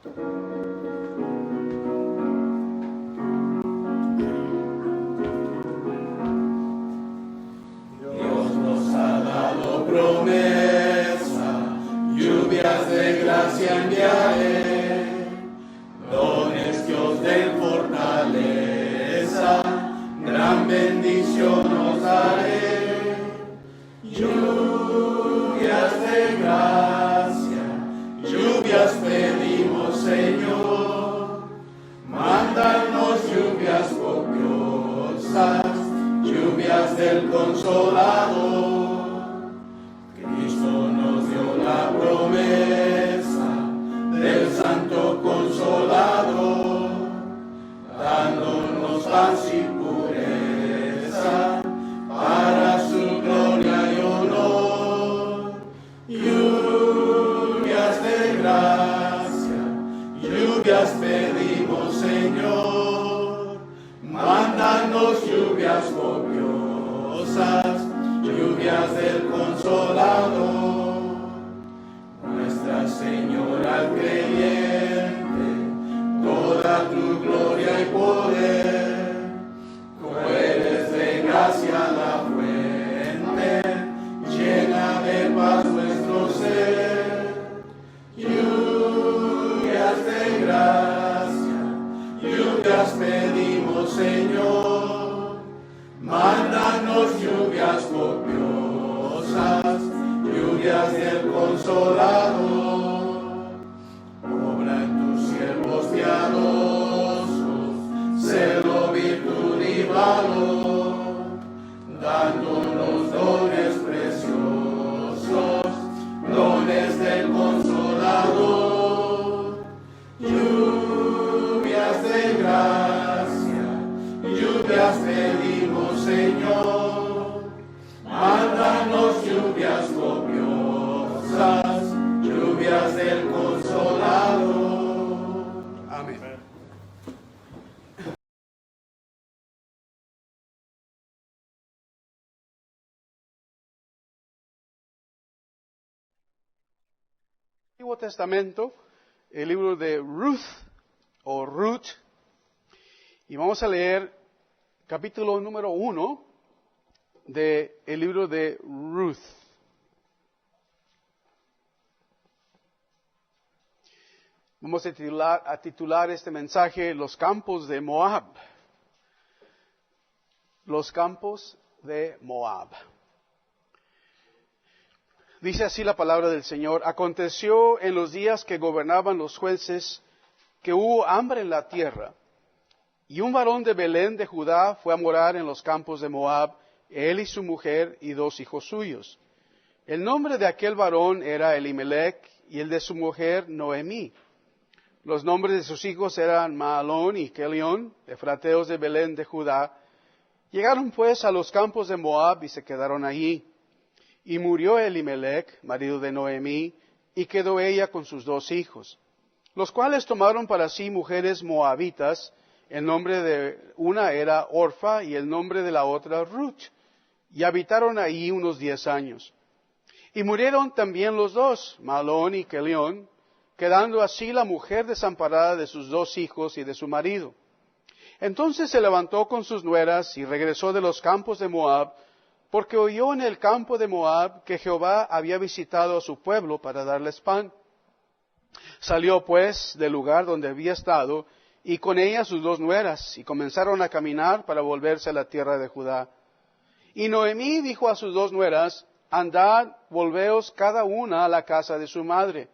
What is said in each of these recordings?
Dios nos ha dado promesa, lluvias de gracia enviaré, dones que os den fortaleza, gran bendición os daré. Lluvias de gracia, lluvias pedimos, Señor, mándanos lluvias copiosas, lluvias del Consolador. Cristo nos dio la promesa del Santo Consolador, dándonos paz y pureza para su gloria y honor. Lluvias de gracia, lluvias pedimos, Señor, mándanos lluvias copiosas, lluvias del Consolador. Nuestra Señora al creyente, toda tu gloria y poder, tú eres de gracia la fuente, llena de paz nuestro ser. Lluvias de gracia, lluvias pedimos, Señor, mándanos lluvias copiosas, lluvias del Consolador. Obra en tus siervos piadosos, celo, virtud y valor, dándonos dones preciosos, dones del Consolador. Lluvias de gracia, lluvias pedimos, Señor, mándanos lluvias copiosas, lluvias del Consolador. Amén. Antiguo Testamento, el libro de Ruth o Ruth, y vamos a leer capítulo número 1 del libro de Ruth. Vamos a titular este mensaje Los campos de Moab. Los campos de Moab. Dice así la palabra del Señor: aconteció en los días que gobernaban los jueces que hubo hambre en la tierra, y un varón de Belén de Judá fue a morar en los campos de Moab, él y su mujer y 2 hijos suyos. El nombre de aquel varón era Elimelech y el de su mujer Noemí. Los nombres de sus hijos eran Mahalón y Kelión, efrateos de Belén de Judá. Llegaron pues a los campos de Moab y se quedaron allí. Y murió Elimelech, marido de Noemí, y quedó ella con sus 2 hijos, los cuales tomaron para sí mujeres moabitas. El nombre de una era Orfa y el nombre de la otra Ruth, y habitaron allí unos 10 años. Y murieron también los 2, Mahalón y Kelión, quedando así la mujer desamparada de sus 2 hijos y de su marido. Entonces se levantó con sus nueras y regresó de los campos de Moab, porque oyó en el campo de Moab que Jehová había visitado a su pueblo para darles pan. Salió pues del lugar donde había estado, y con ella sus 2 nueras, y comenzaron a caminar para volverse a la tierra de Judá. Y Noemí dijo a sus 2 nueras: andad, volveos cada una a la casa de su madre.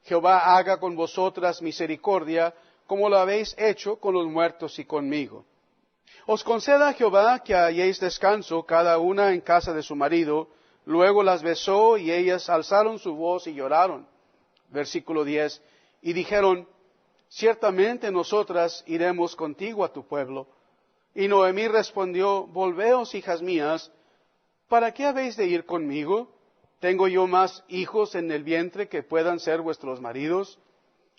Jehová haga con vosotras misericordia, como lo habéis hecho con los muertos y conmigo. Os conceda Jehová que halléis descanso cada una en casa de su marido. Luego las besó y ellas alzaron su voz y lloraron. Versículo 10. Y dijeron: ciertamente nosotras iremos contigo a tu pueblo. Y Noemí respondió: volveos, hijas mías, ¿para qué habéis de ir conmigo? ¿Tengo yo más hijos en el vientre que puedan ser vuestros maridos?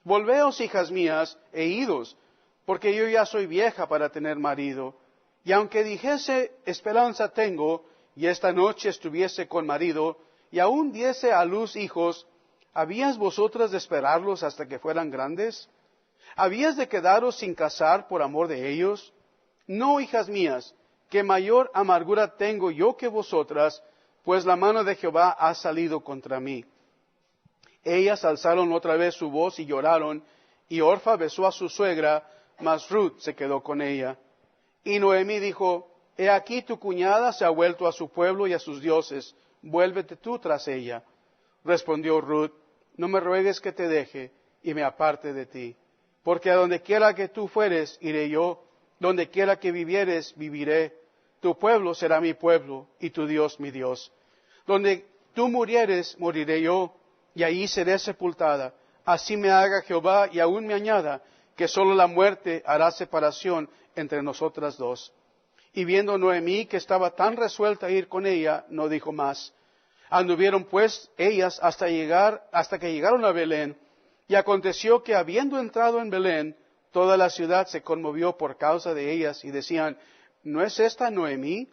Volveos, hijas mías, e idos, porque yo ya soy vieja para tener marido. Y aunque dijese: esperanza tengo, y esta noche estuviese con marido, y aún diese a luz hijos, ¿habíais vosotras de esperarlos hasta que fueran grandes? ¿Habías de quedaros sin casar por amor de ellos? No, hijas mías, que mayor amargura tengo yo que vosotras, pues la mano de Jehová ha salido contra mí. Ellas alzaron otra vez su voz y lloraron, y Orfa besó a su suegra, mas Ruth se quedó con ella. Y Noemí dijo, he aquí tu cuñada se ha vuelto a su pueblo y a sus dioses, vuélvete tú tras ella. Respondió Ruth, no me ruegues que te deje y me aparte de ti, porque a donde quiera que tú fueres, iré yo, donde quiera que vivieres, viviré. Tu pueblo será mi pueblo y tu Dios mi Dios. Donde tú murieres, moriré yo, y allí seré sepultada. Así me haga Jehová y aún me añada, que solo la muerte hará separación entre nosotras dos. Y viendo Noemí que estaba tan resuelta a ir con ella, no dijo más. Anduvieron pues ellas hasta que llegaron a Belén, y aconteció que habiendo entrado en Belén, toda la ciudad se conmovió por causa de ellas, y decían, ¿no es esta Noemí?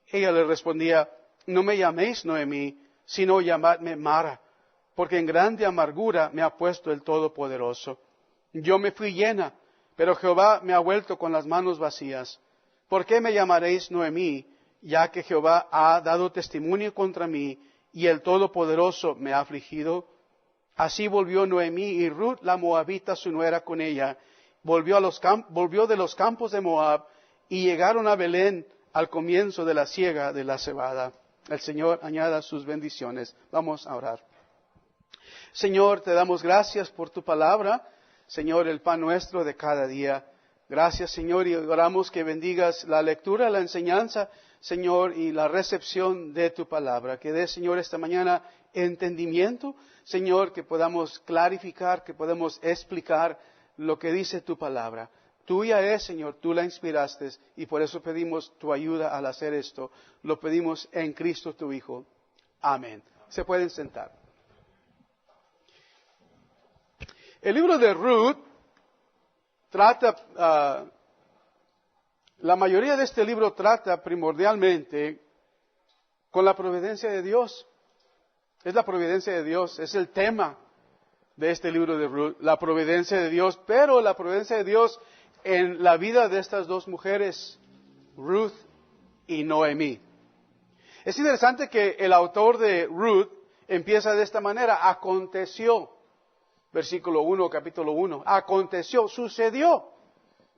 Ella le respondía, no me llaméis Noemí, sino llamadme Mara, porque en grande amargura me ha puesto el Todopoderoso. Yo me fui llena, pero Jehová me ha vuelto con las manos vacías. ¿Por qué me llamaréis Noemí, ya que Jehová ha dado testimonio contra mí, y el Todopoderoso me ha afligido? Así volvió Noemí y Ruth la moabita su nuera con ella, volvió de los campos de Moab, y llegaron a Belén al comienzo de la siega de la cebada. El Señor añada sus bendiciones. Vamos a orar. Señor, te damos gracias por tu palabra, Señor, el pan nuestro de cada día. Gracias, Señor, y oramos que bendigas la lectura, la enseñanza, Señor, y la recepción de tu palabra. Que dé, Señor, esta mañana entendimiento, Señor, que podamos clarificar, que podamos explicar lo que dice tu palabra. Tuya es, Señor, tú la inspiraste, y por eso pedimos tu ayuda al hacer esto. Lo pedimos en Cristo tu Hijo. Amén. Se pueden sentar. El libro de Ruth trata, la mayoría de este libro trata primordialmente con la providencia de Dios. Es la providencia de Dios, es el tema de este libro de Ruth, la providencia de Dios, pero la providencia de Dios en la vida de estas dos mujeres, Ruth y Noemí. Es interesante que el autor de Ruth empieza de esta manera, aconteció. Versículo 1, capítulo 1. Aconteció, sucedió.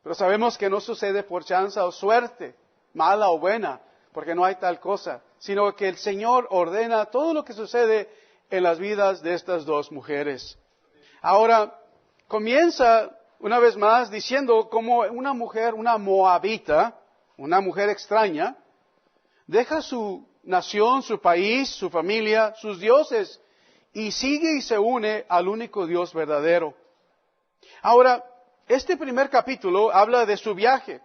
Pero sabemos que no sucede por chance o suerte, mala o buena, porque no hay tal cosa, sino que el Señor ordena todo lo que sucede en las vidas de estas dos mujeres. Ahora, comienza una vez más diciendo cómo una mujer, una moabita, una mujer extraña, deja su nación, su país, su familia, sus dioses, y sigue y se une al único Dios verdadero. Ahora, este primer capítulo habla de su viaje,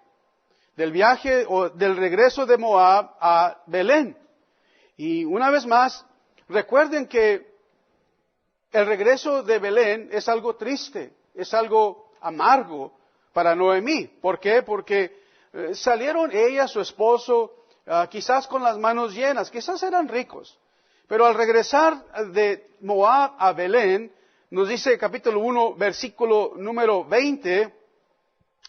del viaje o del regreso de Moab a Belén. Y una vez más, recuerden que el regreso de Belén es algo triste, es algo amargo para Noemí. ¿Por qué? Porque salieron ella, su esposo, quizás con las manos llenas, quizás eran ricos. Pero al regresar de Moab a Belén, nos dice capítulo 1, versículo número 20,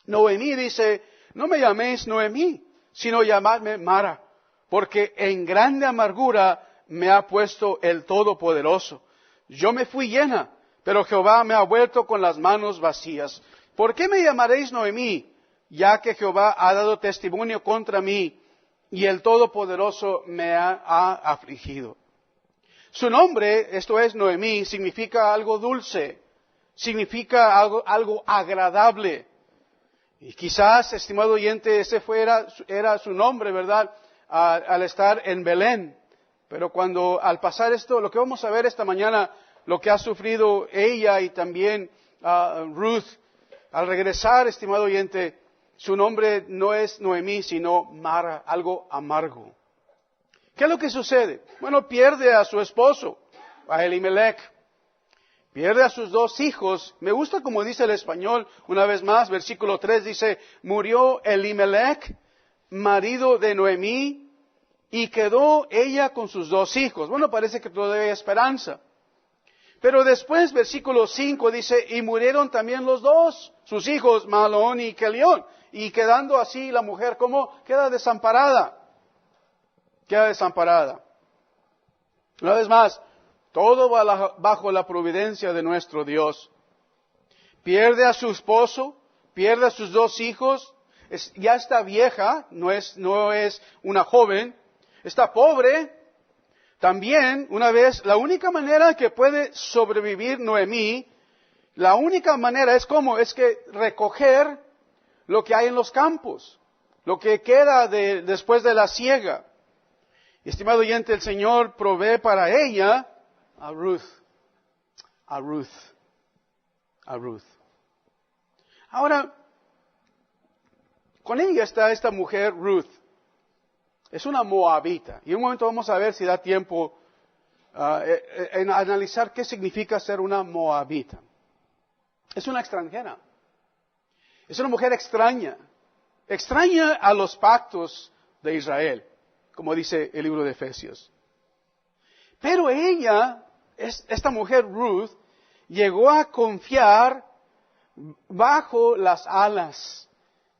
Noemí dice, no me llaméis Noemí, sino llamadme Mara, porque en grande amargura me ha puesto el Todopoderoso. Yo me fui llena, pero Jehová me ha vuelto con las manos vacías. ¿Por qué me llamaréis Noemí? Ya que Jehová ha dado testimonio contra mí, y el Todopoderoso me ha afligido. Su nombre, esto es Noemí, significa algo dulce, significa algo agradable. Y quizás, estimado oyente, ese era su nombre, ¿verdad? Al estar en Belén. Pero al pasar esto, lo que vamos a ver esta mañana, lo que ha sufrido ella y también Ruth, al regresar, estimado oyente, su nombre no es Noemí, sino Mara, algo amargo. ¿Qué es lo que sucede? Bueno, pierde a su esposo, a Elimelech. Pierde a sus dos hijos. Me gusta como dice el español, una vez más, versículo 3 dice, murió Elimelech, marido de Noemí, y quedó ella con sus dos hijos. Bueno, parece que todavía hay esperanza. Pero después, versículo 5 dice, y murieron también los dos, sus hijos, Mahlón y Kelión. Y quedando así la mujer, ¿cómo? Queda desamparada. Queda desamparada. Una vez más, todo va bajo la providencia de nuestro Dios. Pierde a su esposo, pierde a sus dos hijos, ya está vieja, no es una joven, está pobre. También, una vez, la única manera que puede sobrevivir Noemí, la única manera es cómo, es que recoger lo que hay en los campos, lo que queda después de la siega. Estimado oyente, el Señor provee para ella a Ruth. Ahora, con ella está esta mujer Ruth. Es una moabita. Y en un momento vamos a ver si da tiempo en analizar qué significa ser una moabita. Es una extranjera. Es una mujer extraña. Extraña a los pactos de Israel, como dice el libro de Efesios. Pero ella, esta mujer Ruth, llegó a confiar bajo las alas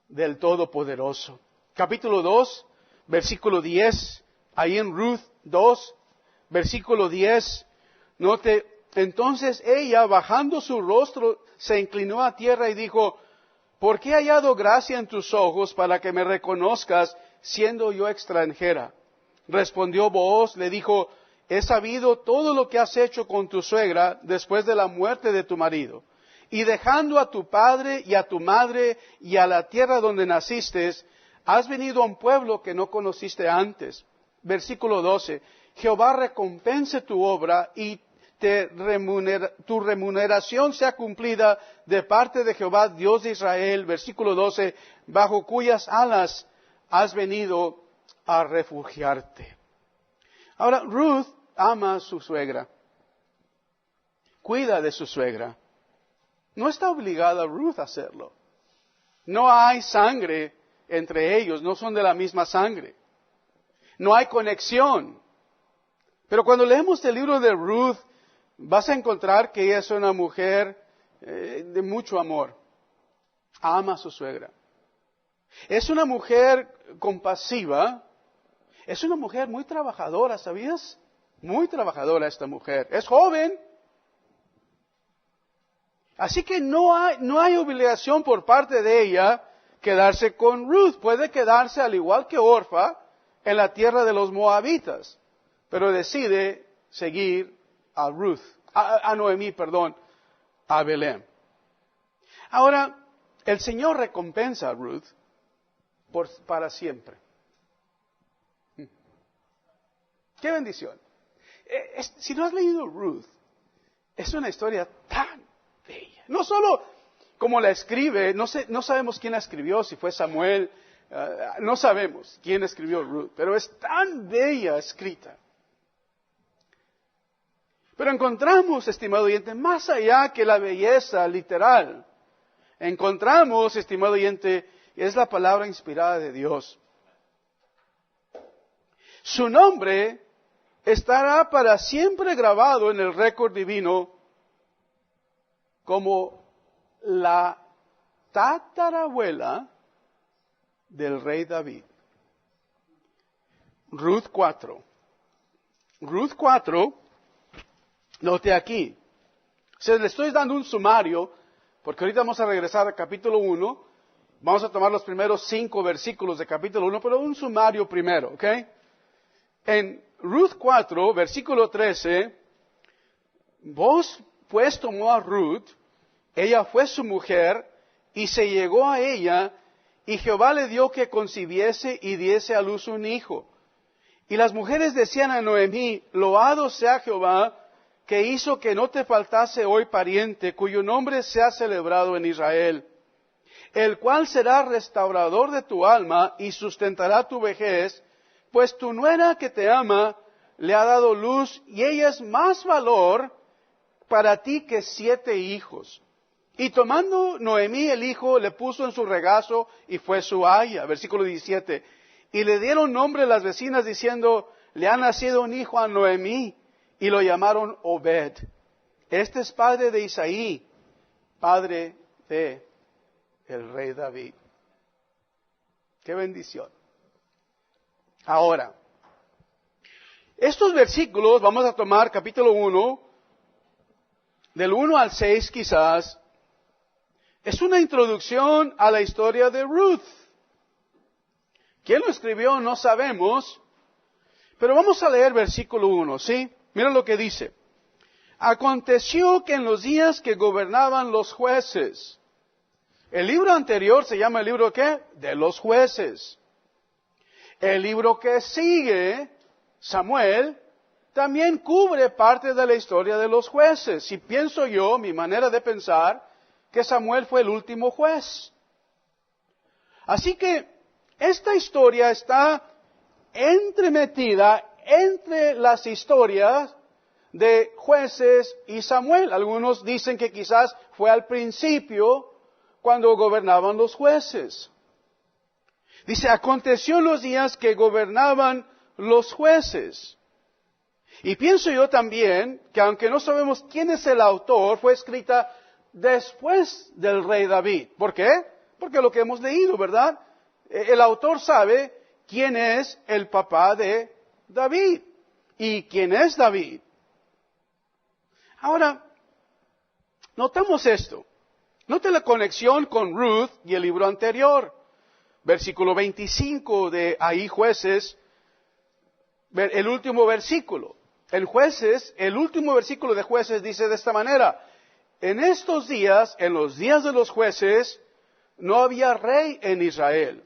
del Todopoderoso. Capítulo 2. Versículo 10, ahí en Ruth 2, versículo 10, note, entonces ella, bajando su rostro, se inclinó a tierra y dijo, ¿por qué he hallado gracia en tus ojos para que me reconozcas, siendo yo extranjera? Respondió Booz, le dijo, he sabido todo lo que has hecho con tu suegra después de la muerte de tu marido, y dejando a tu padre y a tu madre y a la tierra donde naciste, has venido a un pueblo que no conociste antes. Versículo 12. Jehová recompense tu obra y tu remuneración sea cumplida de parte de Jehová, Dios de Israel. Versículo 12. Bajo cuyas alas has venido a refugiarte. Ahora, Ruth ama a su suegra. Cuida de su suegra. No está obligada Ruth a hacerlo. No hay sangre entre ellos, no son de la misma sangre. No hay conexión. Pero cuando leemos el libro de Ruth, vas a encontrar que ella es una mujer de mucho amor. Ama a su suegra. Es una mujer compasiva. Es una mujer muy trabajadora, ¿sabías? Muy trabajadora esta mujer. Es joven. Así que no hay obligación por parte de ella quedarse con Ruth. Puede quedarse al igual que Orfa en la tierra de los moabitas, pero decide seguir a Noemí, a Belén. Ahora, el Señor recompensa a Ruth para siempre. ¡Qué bendición! Si no has leído Ruth, es una historia tan bella. No solo como la escribe, no sabemos quién la escribió, si fue Samuel, no sabemos quién escribió Ruth, pero es tan bella escrita. Pero encontramos, estimado oyente, más allá que la belleza literal, encontramos, estimado oyente, es la palabra inspirada de Dios. Su nombre estará para siempre grabado en el récord divino como la tatarabuela del rey David. Ruth 4. Ruth 4, note aquí. Le estoy dando un sumario, porque ahorita vamos a regresar al capítulo 1. Vamos a tomar los primeros 5 versículos de capítulo 1, pero un sumario primero, ¿ok? En Ruth 4, versículo 13, Boaz pues tomó a Ruth, ella fue su mujer, y se llegó a ella, y Jehová le dio que concibiese y diese a luz un hijo. Y las mujeres decían a Noemí, loado sea Jehová, que hizo que no te faltase hoy pariente, cuyo nombre sea celebrado en Israel, el cual será restaurador de tu alma y sustentará tu vejez, pues tu nuera que te ama le ha dado luz, y ella es más valor para ti que 7 hijos. Y tomando Noemí el hijo, le puso en su regazo y fue su aya. Versículo 17. Y le dieron nombre las vecinas diciendo, le ha nacido un hijo a Noemí, y lo llamaron Obed. Este es padre de Isaí, padre de el rey David. ¡Qué bendición! Ahora, estos versículos, vamos a tomar capítulo 1, del 1 al 6 quizás, es una introducción a la historia de Ruth. ¿Quién lo escribió? No sabemos, pero vamos a leer versículo 1, ¿sí? Mira lo que dice. Aconteció que en los días que gobernaban los jueces, el libro anterior se llama el libro ¿qué? De los jueces. El libro que sigue, Samuel, también cubre parte de la historia de los jueces. Y pienso yo, mi manera de pensar, que Samuel fue el último juez. Así que esta historia está entremetida entre las historias de jueces y Samuel. Algunos dicen que quizás fue al principio cuando gobernaban los jueces. Dice, aconteció en los días que gobernaban los jueces. Y pienso yo también que aunque no sabemos quién es el autor, fue escrita después del rey David. ¿Por qué? Porque lo que hemos leído, ¿verdad? El autor sabe quién es el papá de David y quién es David. Ahora, notamos esto. Note la conexión con Ruth y el libro anterior. Versículo 25 de ahí Jueces, el último versículo. En Jueces, el último versículo de Jueces dice de esta manera, en estos días, en los días de los jueces, no había rey en Israel.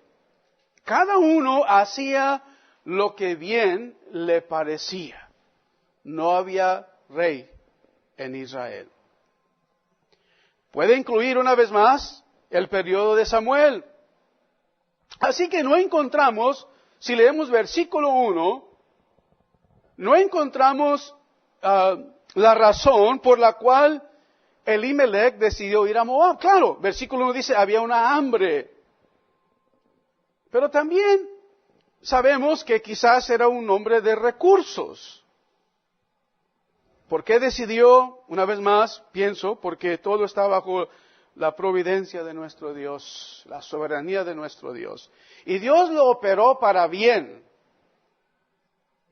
Cada uno hacía lo que bien le parecía. No había rey en Israel. Puede incluir una vez más el periodo de Samuel. Así que no encontramos, si leemos versículo 1, no encontramos la razón por la cual Elimelech decidió ir a Moab. Claro, versículo 1 dice, había una hambre. Pero también sabemos que quizás era un hombre de recursos. ¿Por qué decidió? Una vez más, pienso, porque todo está bajo la providencia de nuestro Dios, la soberanía de nuestro Dios. Y Dios lo operó para bien.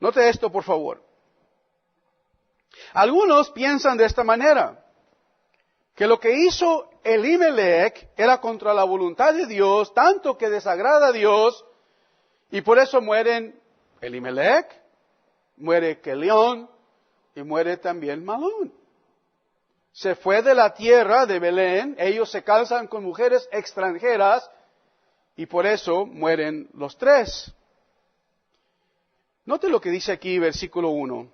Note esto, por favor. Algunos piensan de esta manera, que lo que hizo Elimelech era contra la voluntad de Dios, tanto que desagrada a Dios, y por eso mueren Elimelech, muere Kelión, y muere también Malón. Se fue de la tierra de Belén, ellos se casan con mujeres extranjeras, y por eso mueren los tres. Note lo que dice aquí, versículo 1.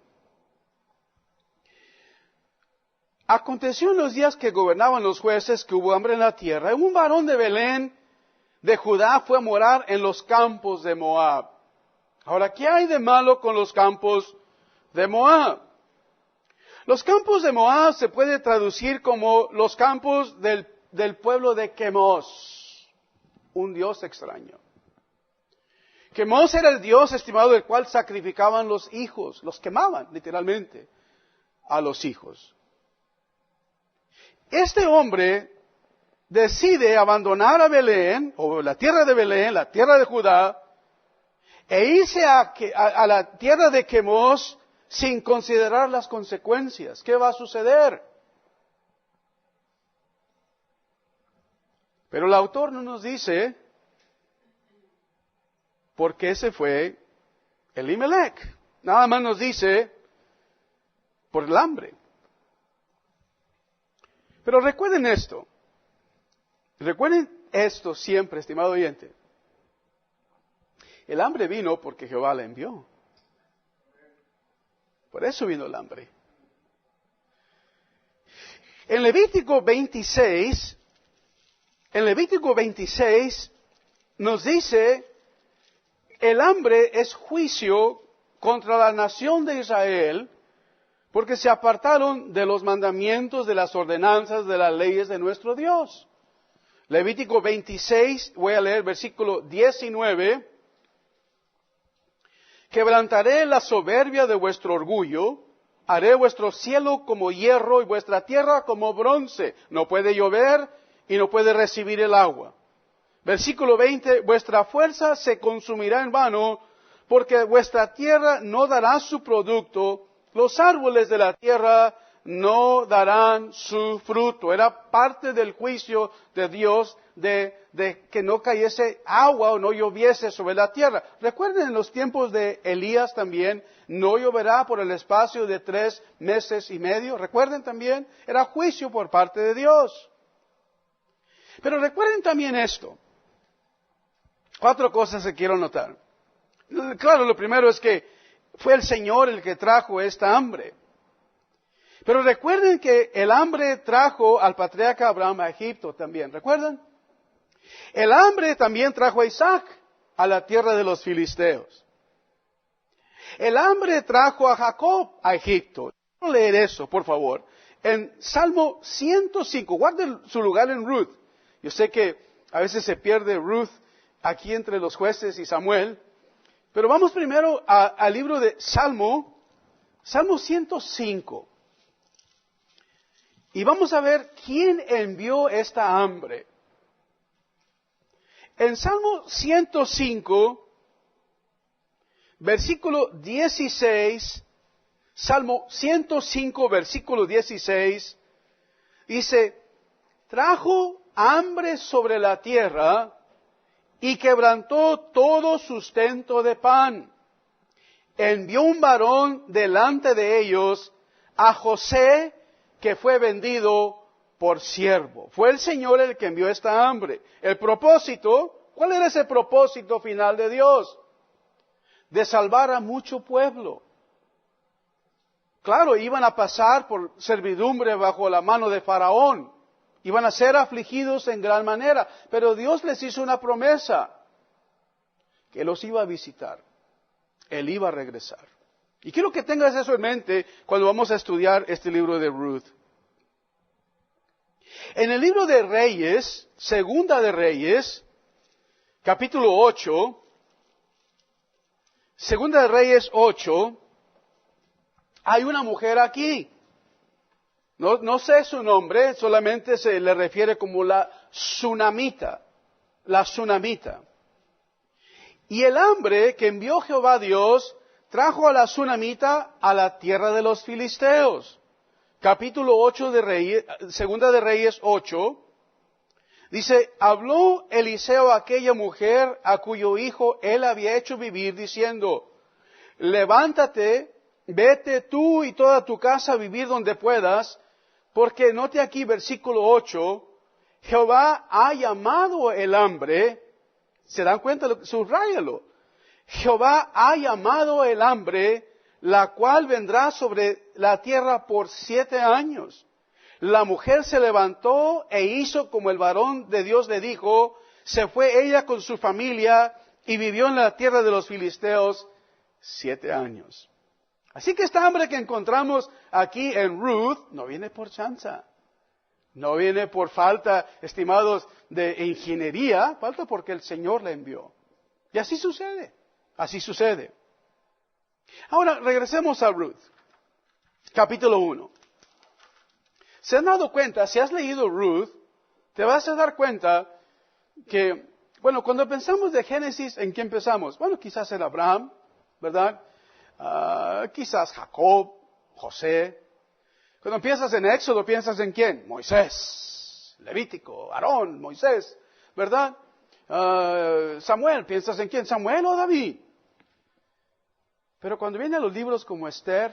Aconteció en los días que gobernaban los jueces que hubo hambre en la tierra, y un varón de Belén, de Judá, fue a morar en los campos de Moab. Ahora, ¿qué hay de malo con los campos de Moab? Los campos de Moab se puede traducir como los campos del pueblo de Quemos, un dios extraño. Quemos era el dios estimado del cual sacrificaban los hijos, los quemaban literalmente a los hijos. Este hombre decide abandonar a Belén, o la tierra de Belén, la tierra de Judá, e irse a la tierra de Quemos sin considerar las consecuencias. ¿Qué va a suceder? Pero el autor no nos dice por qué se fue Elimelech. Nada más nos dice por el hambre. Pero recuerden esto. Recuerden esto siempre, estimado oyente. El hambre vino porque Jehová la envió. Por eso vino el hambre. En Levítico 26 nos dice, el hambre es juicio contra la nación de Israel, porque se apartaron de los mandamientos, de las ordenanzas, de las leyes de nuestro Dios. Levítico 26, voy a leer versículo 19. Quebrantaré la soberbia de vuestro orgullo, haré vuestro cielo como hierro y vuestra tierra como bronce. No puede llover y no puede recibir el agua. Versículo 20, vuestra fuerza se consumirá en vano, porque vuestra tierra no dará su producto, los árboles de la tierra no darán su fruto. Era parte del juicio de Dios de que no cayese agua o no lloviese sobre la tierra. Recuerden en los tiempos de Elías también, no lloverá por el espacio de 3 meses y medio. Recuerden también, era juicio por parte de Dios. Pero recuerden también esto. 4 cosas que quiero notar. Claro, lo primero es que fue el Señor el que trajo esta hambre. Pero recuerden que el hambre trajo al patriarca Abraham a Egipto también. ¿Recuerdan? El hambre también trajo a Isaac a la tierra de los filisteos. El hambre trajo a Jacob a Egipto. Quiero leer eso, por favor. En Salmo 105, guarden su lugar en Ruth. Yo sé que a veces se pierde Ruth aquí entre los jueces y Samuel. Pero vamos primero al libro de Salmo 105. Y vamos a ver quién envió esta hambre. En Salmo 105, versículo 16, Salmo 105, versículo 16, dice, trajo hambre sobre la tierra y quebrantó todo sustento de pan. Envió un varón delante de ellos, a José, que fue vendido por siervo. Fue el Señor el que envió esta hambre. El propósito, ¿cuál era ese propósito final de Dios? De salvar a mucho pueblo. Claro, iban a pasar por servidumbre bajo la mano de Faraón. Iban a ser afligidos en gran manera. Pero Dios les hizo una promesa, que los iba a visitar. Él iba a regresar. Y quiero que tengas eso en mente cuando vamos a estudiar este libro de Ruth. En el libro de Reyes, Segunda de Reyes, capítulo 8, Segunda de Reyes 8, hay una mujer aquí. No sé su nombre, solamente se le refiere como la Sunamita. La Sunamita. Y el hambre que envió Jehová Dios trajo a la Sunamita a la tierra de los filisteos. Capítulo 8 de Reyes, Segunda de Reyes 8, dice, habló Eliseo a aquella mujer a cuyo hijo él había hecho vivir, diciendo, levántate, vete tú y toda tu casa a vivir donde puedas, porque note aquí versículo 8, Jehová ha llamado el hambre, ¿se dan cuenta? Subráyalo. Jehová ha llamado el hambre, la cual vendrá sobre la tierra por 7 años. La mujer se levantó e hizo como el varón de Dios le dijo, se fue ella con su familia y vivió en la tierra de los filisteos 7 años. Así que esta hambre que encontramos aquí en Ruth no viene por chanza. No viene por falta, estimados, de ingeniería, falta porque el Señor la envió. Y así sucede, así sucede. Ahora, regresemos a Ruth, capítulo 1. ¿Se han dado cuenta, si has leído Ruth, te vas a dar cuenta que, bueno, cuando pensamos de Génesis, ¿en qué empezamos? Bueno, quizás en Abraham, ¿verdad? Quizás Jacob, José. Cuando piensas en Éxodo, ¿piensas en quién? Moisés, Levítico, Aarón, Moisés, ¿verdad? Samuel, ¿piensas en quién? ¿Samuel o David? Pero cuando vienen los libros como Esther,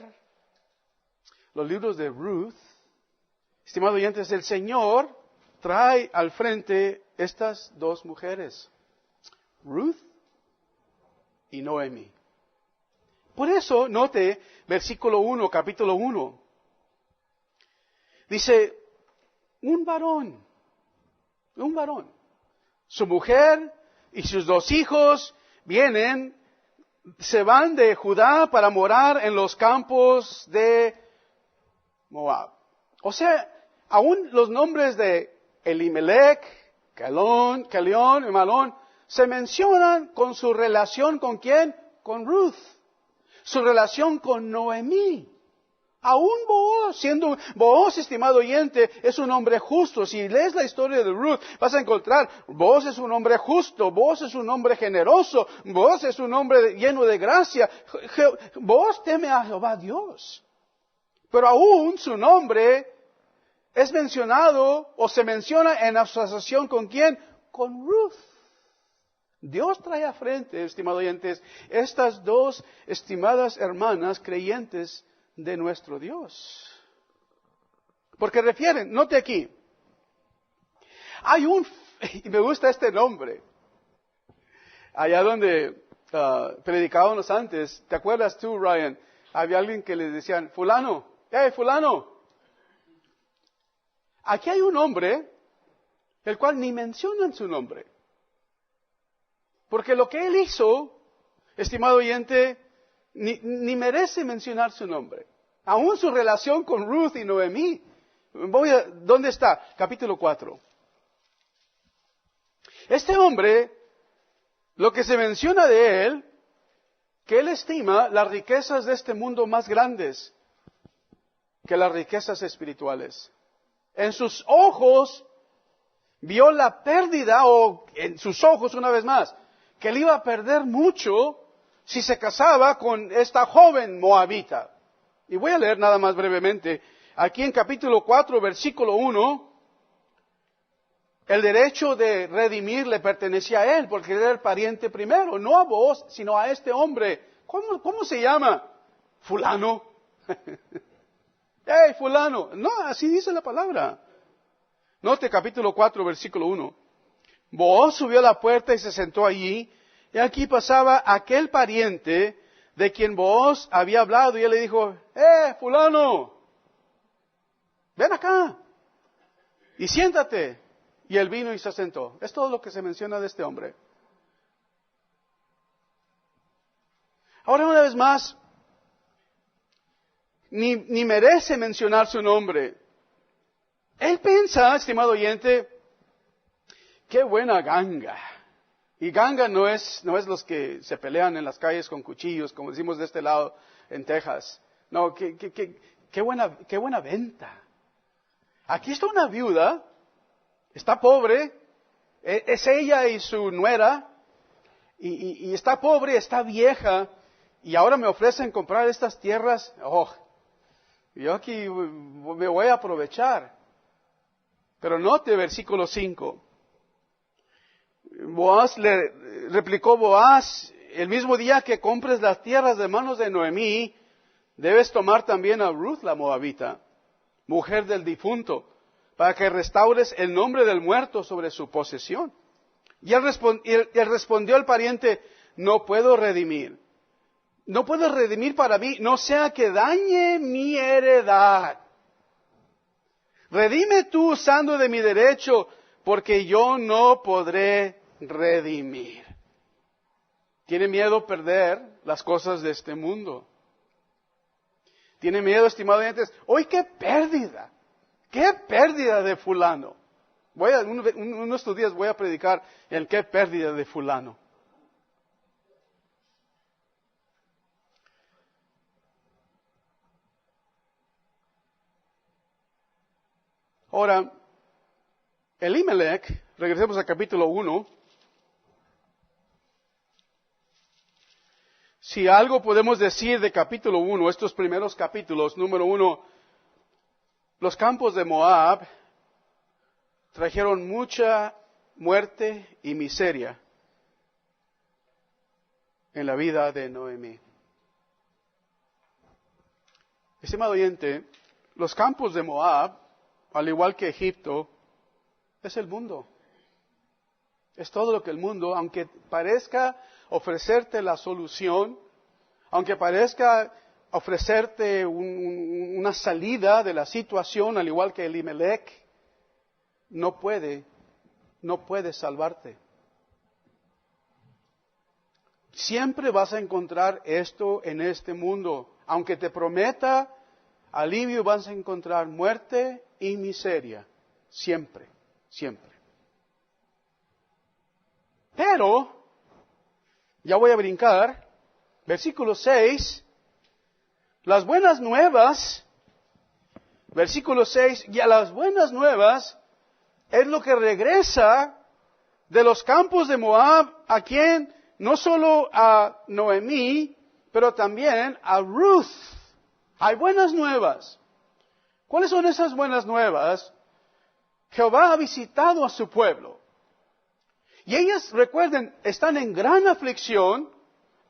los libros de Ruth, estimado oyentes, el Señor trae al frente estas 2 mujeres, Ruth y Noemi. Por eso, note, versículo 1, capítulo 1. Dice, un varón, su mujer y sus 2 hijos vienen, se van de Judá para morar en los campos de Moab. O sea, aún los nombres de Elimelech, Kelión y Malón se mencionan con su relación con quién? Con Ruth. Su relación con Noemí. Aún Booz, siendo Booz, estimado oyente, es un hombre justo. Si lees la historia de Ruth, vas a encontrar, Booz es un hombre justo, Booz es un hombre generoso, Booz es un hombre lleno de gracia. Booz teme a Jehová Dios. Pero aún su nombre es mencionado o se menciona en asociación ¿con quién? Con Ruth. Dios trae a frente, estimados oyentes, estas dos estimadas hermanas creyentes de nuestro Dios. Porque refieren, note aquí, y me gusta este nombre, allá donde predicábamos antes, ¿te acuerdas tú, Ryan? Había alguien que le decían, fulano, fulano. Aquí hay un hombre, el cual ni mencionan su nombre. Porque lo que él hizo, estimado oyente, ni merece mencionar su nombre. Aún su relación con Ruth y Noemí. ¿Dónde está? Capítulo 4. Este hombre, lo que se menciona de él, que él estima las riquezas de este mundo más grandes que las riquezas espirituales. En sus ojos vio la pérdida, o en sus ojos una vez más, que él iba a perder mucho si se casaba con esta joven moabita. Y voy a leer nada más brevemente. Aquí en capítulo 4, versículo 1, el derecho de redimir le pertenecía a él, porque era el pariente primero, no a vos, sino a este hombre. ¿Cómo se llama? Fulano. Fulano. No, así dice la palabra. Note capítulo 4, versículo 1. Booz subió a la puerta y se sentó allí, y aquí pasaba aquel pariente de quien Booz había hablado, y él le dijo, fulano, ven acá, y siéntate. Y él vino y se sentó. Es todo lo que se menciona de este hombre. Ahora una vez más, ni merece mencionar su nombre. Él piensa, estimado oyente, qué buena ganga. Y ganga no es los que se pelean en las calles con cuchillos, como decimos de este lado en Texas. No, qué buena venta. Aquí está una viuda, está pobre, es ella y su nuera, y está pobre, está vieja, y ahora me ofrecen comprar estas tierras. Yo aquí me voy a aprovechar. Pero note versículo 5. Replicó Booz, el mismo día que compres las tierras de manos de Noemí, debes tomar también a Ruth la moabita, mujer del difunto, para que restaures el nombre del muerto sobre su posesión. Y él respondió al pariente, no puedo redimir para mí, no sea que dañe mi heredad. Redime tú usando de mi derecho, porque yo no podré redimir. Tiene miedo perder las cosas de este mundo. Tiene miedo, estimados oyentes. ¡Hoy qué pérdida! ¡Qué pérdida de fulano! Unos estos días voy a predicar el qué pérdida de fulano. Ahora, Elimelech, regresemos al capítulo 1. Si algo podemos decir de capítulo 1, estos primeros capítulos, número 1, los campos de Moab trajeron mucha muerte y miseria en la vida de Noemí. Estimado oyente, los campos de Moab, al igual que Egipto, es el mundo. Es todo lo que el mundo, aunque parezca ofrecerte la solución, aunque parezca ofrecerte una salida de la situación, al igual que Elimelech, no puede salvarte. Siempre vas a encontrar esto en este mundo. Aunque te prometa alivio, vas a encontrar muerte y miseria. Siempre, siempre. Pero, ya voy a brincar, versículo 6, las buenas nuevas Versículo 6, y a las buenas nuevas es lo que regresa de los campos de Moab, ¿a quién? No solo a Noemí, pero también a Ruth. Hay buenas nuevas. ¿Cuáles son esas buenas nuevas? Jehová ha visitado a su pueblo. Y ellas, recuerden, están en gran aflicción,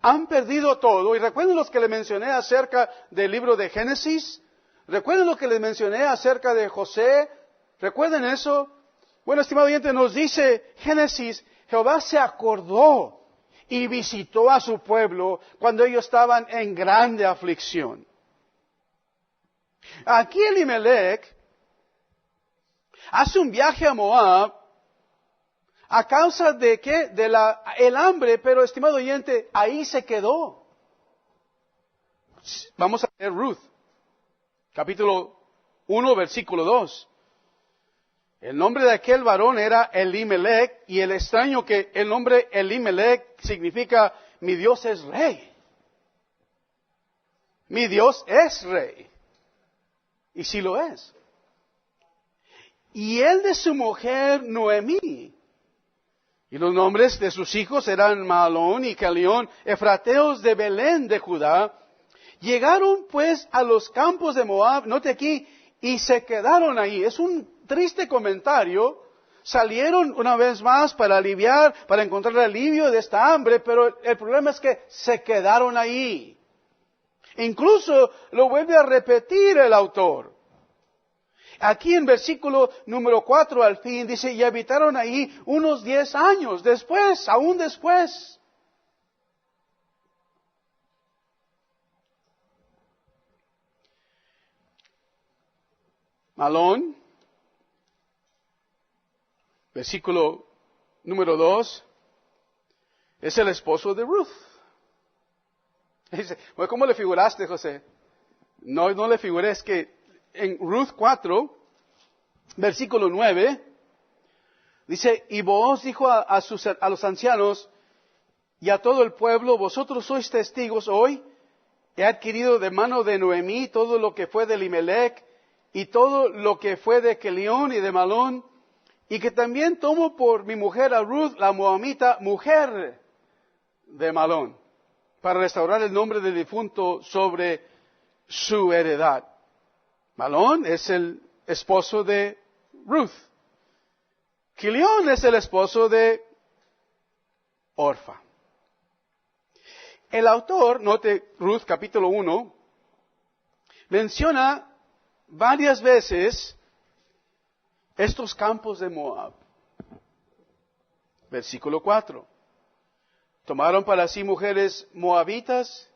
han perdido todo. Y recuerden los que les mencioné acerca del libro de Génesis. Recuerden lo que les mencioné acerca de José. ¿Recuerden eso? Bueno, estimado oyente, nos dice Génesis, Jehová se acordó y visitó a su pueblo cuando ellos estaban en grande aflicción. Aquí Elimelech hace un viaje a Moab a causa de ¿qué? De el hambre, pero estimado oyente, ahí se quedó. Vamos a leer Ruth, capítulo 1, versículo 2. El nombre de aquel varón era Elimelech, y el extraño que el nombre Elimelech significa mi Dios es rey. Mi Dios es rey. Y sí lo es. Y él de su mujer Noemí. Y los nombres de sus hijos eran Mahlón y Chalión, efrateos de Belén de Judá. Llegaron pues a los campos de Moab, note aquí, y se quedaron ahí. Es un triste comentario. Salieron una vez más para aliviar, para encontrar alivio de esta hambre, pero el problema es que se quedaron ahí. Incluso lo vuelve a repetir el autor. Aquí en versículo número 4 al fin dice, y habitaron ahí unos 10 años después, aún después. Mahlón, versículo número 2, es el esposo de Ruth. Dice, bueno, ¿cómo le figuraste, José? No le figuré, es que en Ruth 4, versículo 9, dice, y Booz dijo a los ancianos y a todo el pueblo, vosotros sois testigos hoy, he adquirido de mano de Noemí todo lo que fue de Elimelech, y todo lo que fue de Chalión y de Mahlón, y que también tomo por mi mujer a Ruth, la moabita, mujer de Mahlón, para restaurar el nombre del difunto sobre su heredad. Mahlón es el esposo de Ruth. Chalión es el esposo de Orfa. El autor, note Ruth capítulo 1, menciona varias veces estos campos de Moab. Versículo 4. Tomaron para sí mujeres moabitas,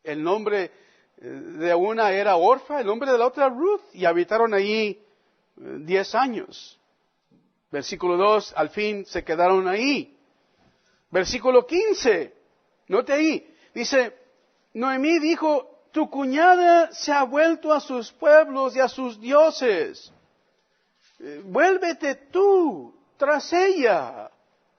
el nombre de una era Orfa, el nombre de la otra Ruth, y habitaron allí 10 años. Versículo 2, al fin se quedaron ahí. Versículo 15, note ahí, dice, Noemí dijo, tu cuñada se ha vuelto a sus pueblos y a sus dioses. Vuélvete tú tras ella.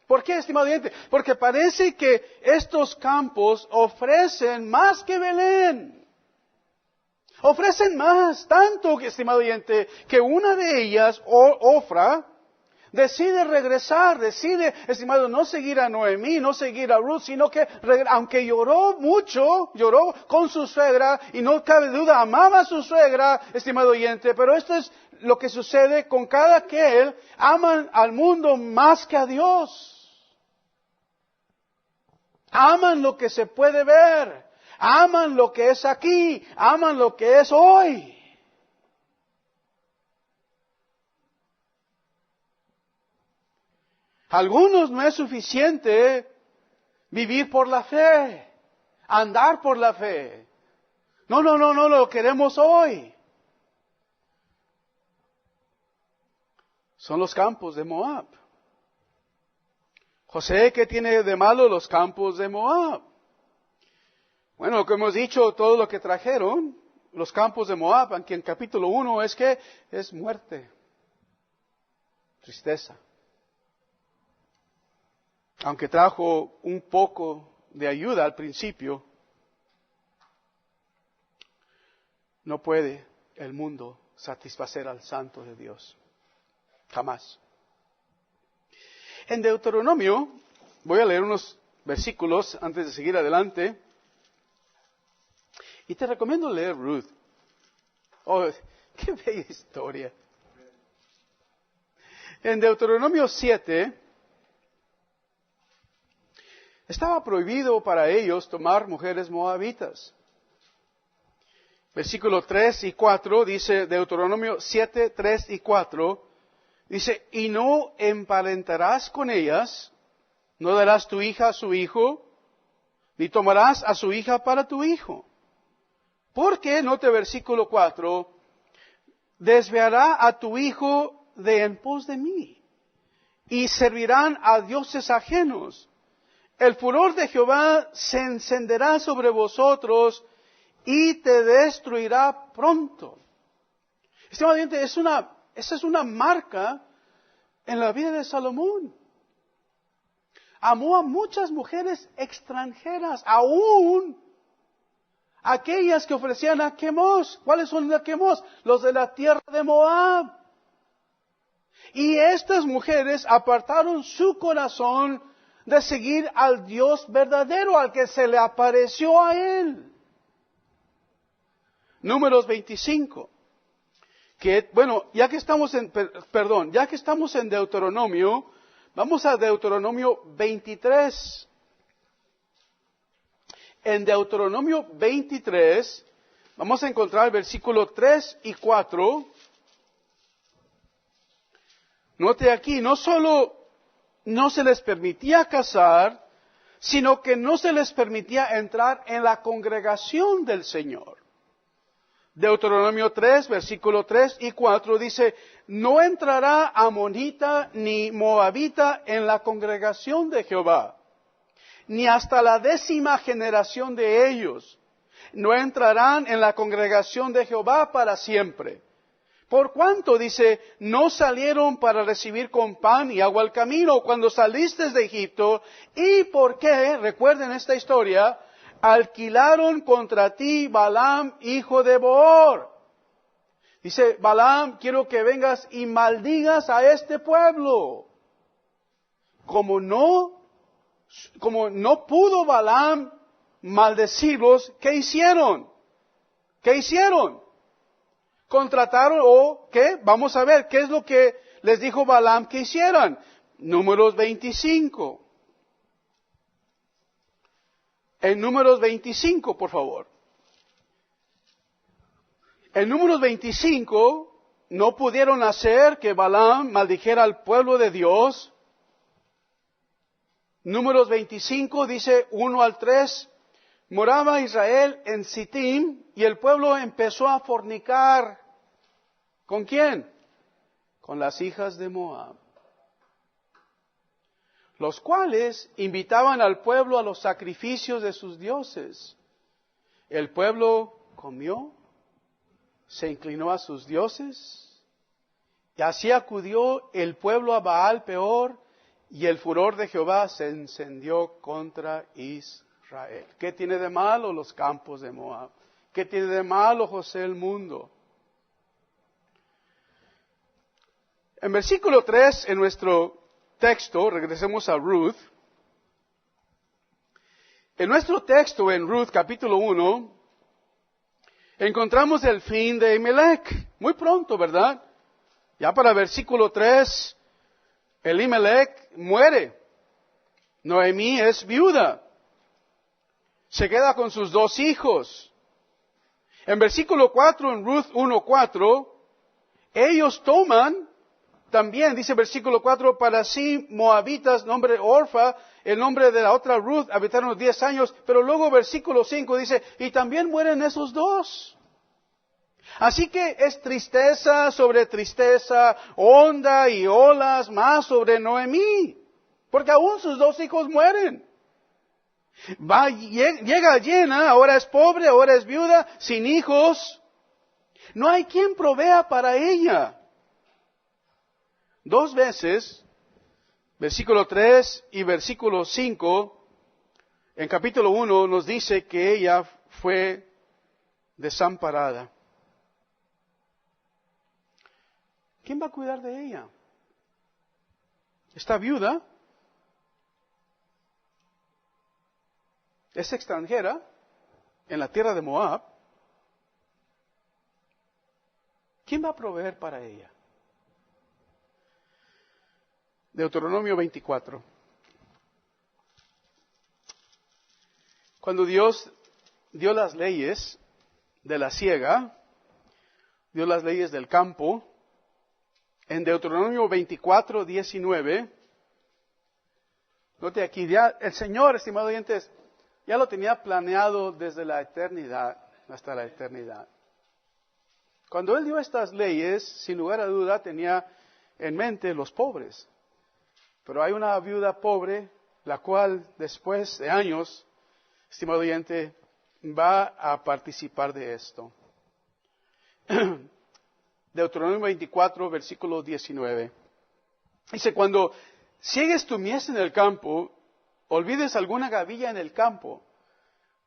¿Por qué, estimado oyente? Porque parece que estos campos ofrecen más que Belén. Ofrecen más, tanto, estimado oyente, que una de ellas, Ofra, decide regresar, decide, estimado, no seguir a Noemí, no seguir a Ruth, sino que, aunque lloró mucho, lloró con su suegra, y no cabe duda, amaba a su suegra, estimado oyente, pero esto es lo que sucede con cada aquel, aman al mundo más que a Dios. Aman lo que se puede ver, aman lo que es aquí, aman lo que es hoy. Algunos no es suficiente vivir por la fe, andar por la fe. No, lo queremos hoy. Son los campos de Moab. José, ¿qué tiene de malo los campos de Moab? Bueno, como hemos dicho, todo lo que trajeron, los campos de Moab, aquí en capítulo 1, es que es muerte, tristeza. Aunque trajo un poco de ayuda al principio, no puede el mundo satisfacer al santo de Dios. Jamás. En Deuteronomio, voy a leer unos versículos antes de seguir adelante. Y te recomiendo leer Ruth. Oh, qué bella historia. En Deuteronomio 7, estaba prohibido para ellos tomar mujeres moabitas. Versículo 3 y 4 dice Deuteronomio 7, 3 y 4. Dice, y no emparentarás con ellas, no darás tu hija a su hijo, ni tomarás a su hija para tu hijo. Porque, note versículo 4, desviará a tu hijo de en pos de mí, y servirán a dioses ajenos. El furor de Jehová se encenderá sobre vosotros, y te destruirá pronto. Estimado oyente, esa es una marca en la vida de Salomón. Amó a muchas mujeres extranjeras, aún aquellas que ofrecían a Quemos. ¿Cuáles son los Quemos? Los de la tierra de Moab. Y estas mujeres apartaron su corazón de seguir al Dios verdadero, al que se le apareció a él. Números 25. Ya que estamos en Deuteronomio, vamos a Deuteronomio 23. En Deuteronomio 23, vamos a encontrar el versículo 3 y 4. Note aquí, no solo no se les permitía casar, sino que no se les permitía entrar en la congregación del Señor. Deuteronomio 3, versículo 3 y 4 dice, no entrará amonita ni moabita en la congregación de Jehová, ni hasta la 10ª generación de ellos. No entrarán en la congregación de Jehová para siempre. Por cuanto, dice, no salieron para recibir con pan y agua al camino cuando saliste de Egipto, y por qué, recuerden esta historia, alquilaron contra ti Balaam, hijo de Beor. Dice, Balaam, quiero que vengas y maldigas a este pueblo. Como no pudo Balaam maldecirlos, ¿qué hicieron? ¿Qué hicieron? Contrataron ¿qué? Vamos a ver, ¿qué es lo que les dijo Balaam que hicieran? Números 25. En Números 25, por favor. En Números 25 no pudieron hacer que Balaam maldijera al pueblo de Dios. Números 25 dice 1 al 3, moraba Israel en Sittim y el pueblo empezó a fornicar. ¿Con quién? Con las hijas de Moab, los cuales invitaban al pueblo a los sacrificios de sus dioses. El pueblo comió, se inclinó a sus dioses, y así acudió el pueblo a Baal Peor, y el furor de Jehová se encendió contra Israel. ¿Qué tiene de malo los campos de Moab? ¿Qué tiene de malo, José, el mundo? En versículo 3, en nuestro texto, regresemos a Ruth. En nuestro texto, en Ruth, capítulo 1, encontramos el fin de Elimelech. Muy pronto, ¿verdad? Ya para versículo 3, Elimelech muere. Noemí es viuda. Se queda con sus 2 hijos. En versículo 4, en Ruth 1:4, ellos toman, también dice versículo 4, para sí moabitas, nombre Orfa, el nombre de la otra Ruth, habitaron 10 años, pero luego versículo 5 dice, y también mueren esos 2. Así que es tristeza sobre tristeza, onda y olas más sobre Noemí, porque aún sus 2 hijos mueren. Llega llena, ahora es pobre, ahora es viuda, sin hijos. No hay quien provea para ella. 2 veces, versículo 3 y versículo 5, en capítulo 1 nos dice que ella fue desamparada. ¿quién va a cuidar de ella? Está viuda, es extranjera en la tierra de Moab. ¿Quién va a proveer para ella? Deuteronomio 24. Cuando Dios dio las leyes de la siega, dio las leyes del campo, en Deuteronomio 24, 19, note aquí, ya el Señor, estimados oyentes, ya lo tenía planeado desde la eternidad hasta la eternidad. Cuando Él dio estas leyes, sin lugar a duda, tenía en mente los pobres. Pero hay una viuda pobre, la cual después de años, estimado oyente, va a participar de esto. Deuteronomio 24, versículo 19. Dice, cuando ciegues tu mies en el campo, olvides alguna gavilla en el campo,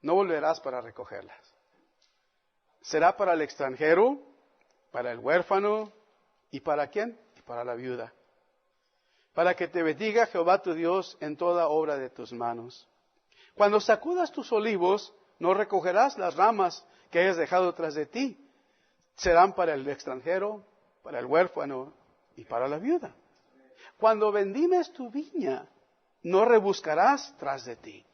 no volverás para recogerlas. Será para el extranjero, para el huérfano, ¿y para quién? Y para la viuda. Para que te bendiga Jehová tu Dios en toda obra de tus manos. Cuando sacudas tus olivos, no recogerás las ramas que hayas dejado tras de ti. Serán para el extranjero, para el huérfano y para la viuda. Cuando vendimes tu viña, no rebuscarás tras de ti.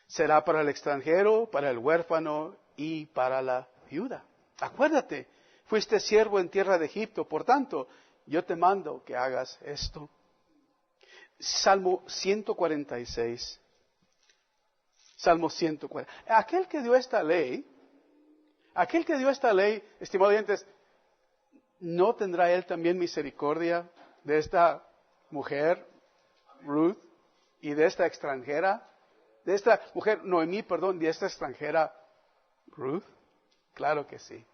Será para el extranjero, para el huérfano y para la viuda. Acuérdate, fuiste siervo en tierra de Egipto, por tanto, yo te mando que hagas esto. Salmo 146. Salmo 140. Aquel que dio esta ley, estimados oyentes, ¿no tendrá él también misericordia de esta mujer, Ruth, y de esta extranjera? De esta mujer, Noemí, perdón, de esta extranjera, Ruth. Claro que sí.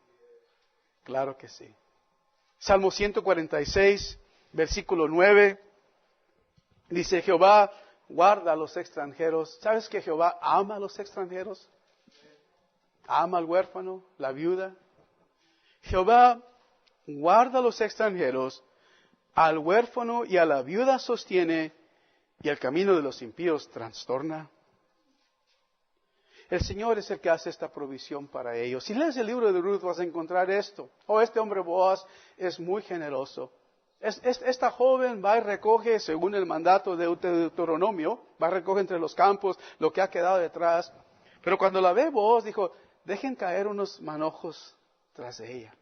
Claro que sí. Salmo 146, versículo 9. Dice, Jehová guarda a los extranjeros. ¿Sabes que Jehová ama a los extranjeros? Ama al huérfano, la viuda. Jehová guarda a los extranjeros, al huérfano y a la viuda sostiene, y el camino de los impíos trastorna. El Señor es el que hace esta provisión para ellos. Si lees el libro de Ruth vas a encontrar esto. Este hombre Boaz es muy generoso. Esta joven va y recoge, según el mandato de Deuteronomio, va y recoge entre los campos lo que ha quedado detrás. Pero cuando la ve Boaz, dijo, dejen caer unos manojos tras de ella.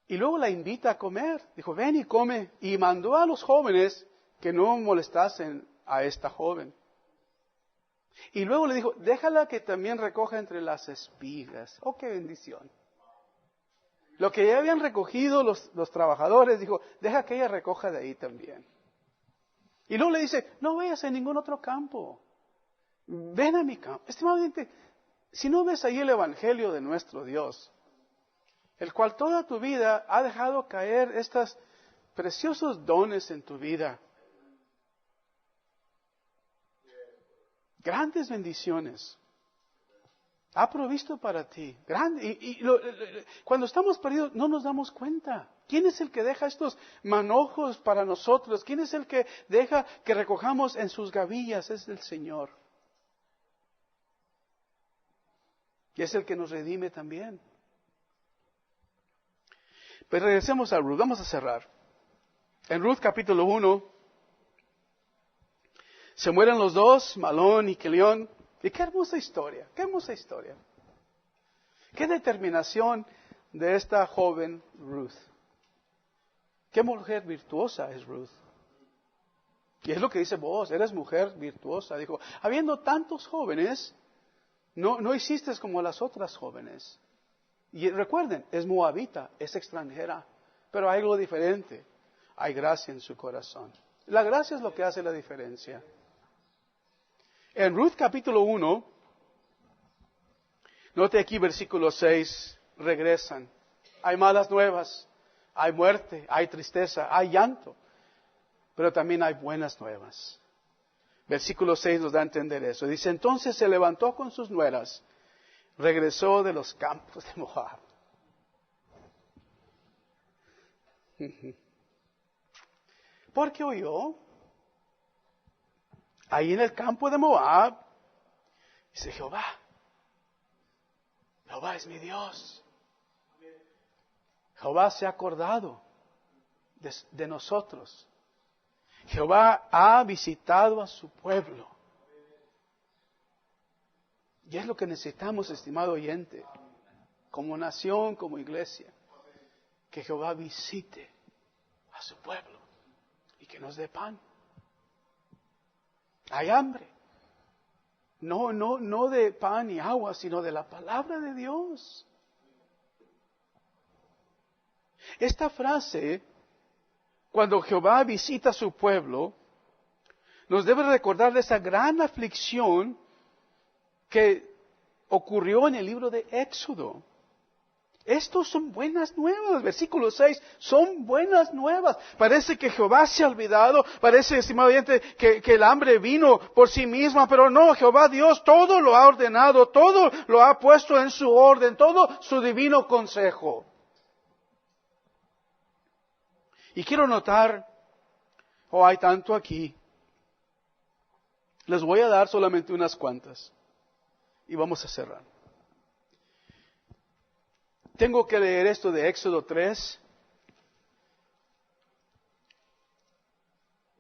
Y luego la invita a comer. Dijo, ven y come. Y mandó a los jóvenes que no molestasen a esta joven. Y luego le dijo, déjala que también recoja entre las espigas. ¡Oh, qué bendición! Lo que ya habían recogido los trabajadores, dijo, deja que ella recoja de ahí también. Y luego le dice, no vayas a ningún otro campo. Ven a mi campo. Estimado oyente, si no ves ahí el Evangelio de nuestro Dios, el cual toda tu vida ha dejado caer estos preciosos dones en tu vida, grandes bendiciones, ha provisto para ti. Cuando estamos perdidos no nos damos cuenta. ¿Quién es el que deja estos manojos para nosotros? ¿Quién es el que deja que recojamos en sus gavillas? Es el Señor. Y es el que nos redime también. Pues regresemos a Ruth. Vamos a cerrar. En Ruth capítulo 1, se mueren los dos, Malón y Kelión. Y qué hermosa historia, qué hermosa historia. Qué determinación de esta joven Ruth. Qué mujer virtuosa es Ruth. Y es lo que dice vos, eres mujer virtuosa. Dijo, habiendo tantos jóvenes, no hiciste como las otras jóvenes. Y recuerden, es moabita, es extranjera, pero hay algo diferente. Hay gracia en su corazón. La gracia es lo que hace la diferencia. En Ruth capítulo 1, note aquí versículo 6, regresan. Hay malas nuevas, hay muerte, hay tristeza, hay llanto, pero también hay buenas nuevas. Versículo 6 nos da a entender eso. Dice, entonces se levantó con sus nueras, regresó de los campos de Moab. Porque oyó, ahí en el campo de Moab, dice Jehová es mi Dios. Jehová se ha acordado de nosotros. Jehová ha visitado a su pueblo. Y es lo que necesitamos, estimado oyente, como nación, como iglesia, que Jehová visite a su pueblo y que nos dé pan. Hay hambre. No de pan y agua, sino de la palabra de Dios. Esta frase, cuando Jehová visita a su pueblo, nos debe recordar de esa gran aflicción que ocurrió en el libro de Éxodo. Estos son buenas nuevas. Versículo 6, son buenas nuevas. Parece que Jehová se ha olvidado. Parece, estimado oyente, que el hambre vino por sí misma. Pero no, Jehová Dios todo lo ha ordenado. Todo lo ha puesto en su orden. Todo su divino consejo. Y quiero notar, hay tanto aquí. Les voy a dar solamente unas cuantas. Y vamos a cerrar. Tengo que leer esto de Éxodo 3.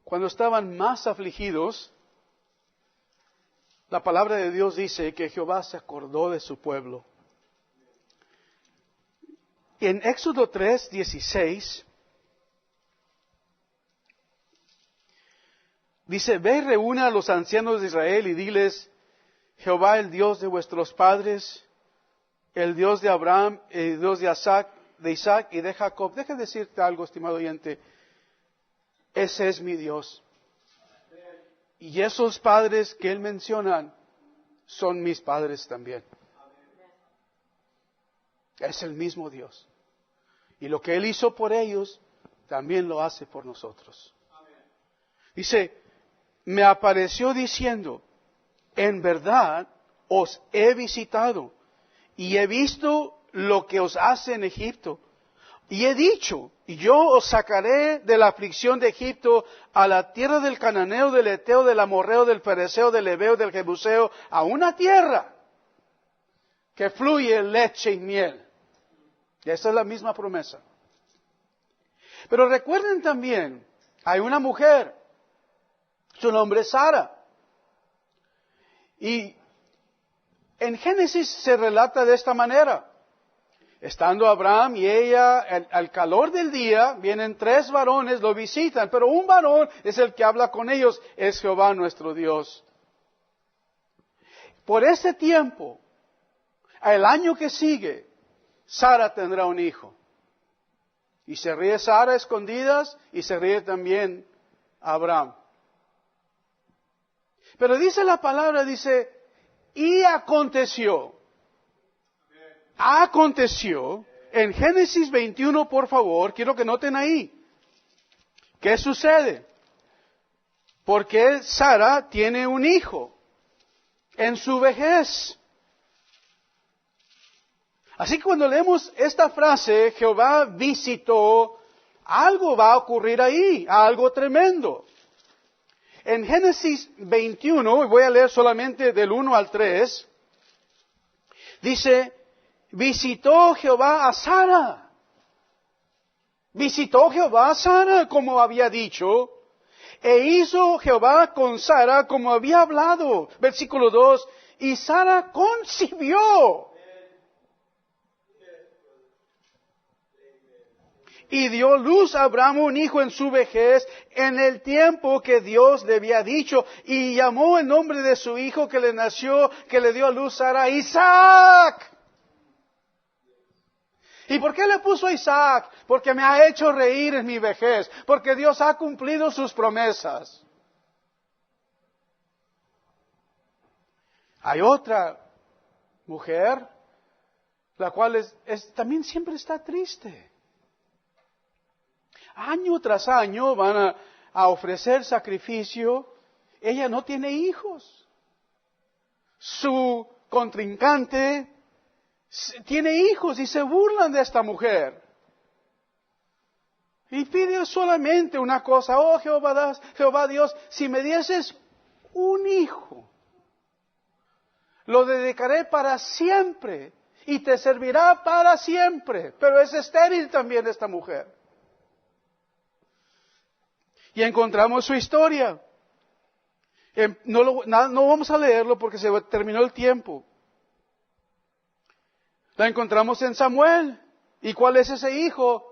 Cuando estaban más afligidos, la palabra de Dios dice que Jehová se acordó de su pueblo. En Éxodo 3, 16, dice, ve y reúne a los ancianos de Israel y diles, Jehová el Dios de vuestros padres, el Dios de Abraham, el Dios de Isaac y de Jacob. Deja de decirte algo, estimado oyente. Ese es mi Dios. Y esos padres que él menciona son mis padres también. Es el mismo Dios. Y lo que él hizo por ellos, también lo hace por nosotros. Dice, me apareció diciendo, en verdad os he visitado y he visto lo que os hace en Egipto. Y he dicho, yo os sacaré de la aflicción de Egipto a la tierra del Cananeo, del Eteo, del Amorreo, del Fereceo, del Heveo, del Jebuseo, a una tierra que fluye leche y miel. Y esa es la misma promesa. Pero recuerden también, hay una mujer, su nombre es Sara. Y en Génesis se relata de esta manera. Estando Abraham y ella al calor del día, vienen 3 varones, lo visitan, pero un varón es el que habla con ellos, es Jehová nuestro Dios. Por ese tiempo, el año que sigue, Sara tendrá un hijo. Y se ríe Sara a escondidas y se ríe también Abraham. Pero dice la palabra, dice, y aconteció, en Génesis 21, por favor, quiero que noten ahí, ¿qué sucede? Porque Sara tiene un hijo en su vejez. Así que cuando leemos esta frase, Jehová visitó, algo va a ocurrir ahí, algo tremendo. En Génesis 21, y voy a leer solamente del 1 al 3, dice, visitó Jehová a Sara. Visitó Jehová a Sara como había dicho, e hizo Jehová con Sara como había hablado. Versículo 2, y Sara concibió. Y dio luz a Abraham un hijo en su vejez, en el tiempo que Dios le había dicho, y llamó el nombre de su hijo que le nació, que le dio a luz Sara, Isaac. ¿Y por qué le puso Isaac? Porque me ha hecho reír en mi vejez, porque Dios ha cumplido sus promesas. Hay otra mujer, la cual también siempre está triste. Año tras año van a ofrecer sacrificio. Ella no tiene hijos. Su contrincante tiene hijos y se burlan de esta mujer. Y pide solamente una cosa: oh Jehová Dios, si me dieses un hijo, lo dedicaré para siempre y te servirá para siempre. Pero es estéril también esta mujer. Y encontramos su historia. No vamos a leerlo porque se terminó el tiempo. La encontramos en Samuel. ¿Y cuál es ese hijo?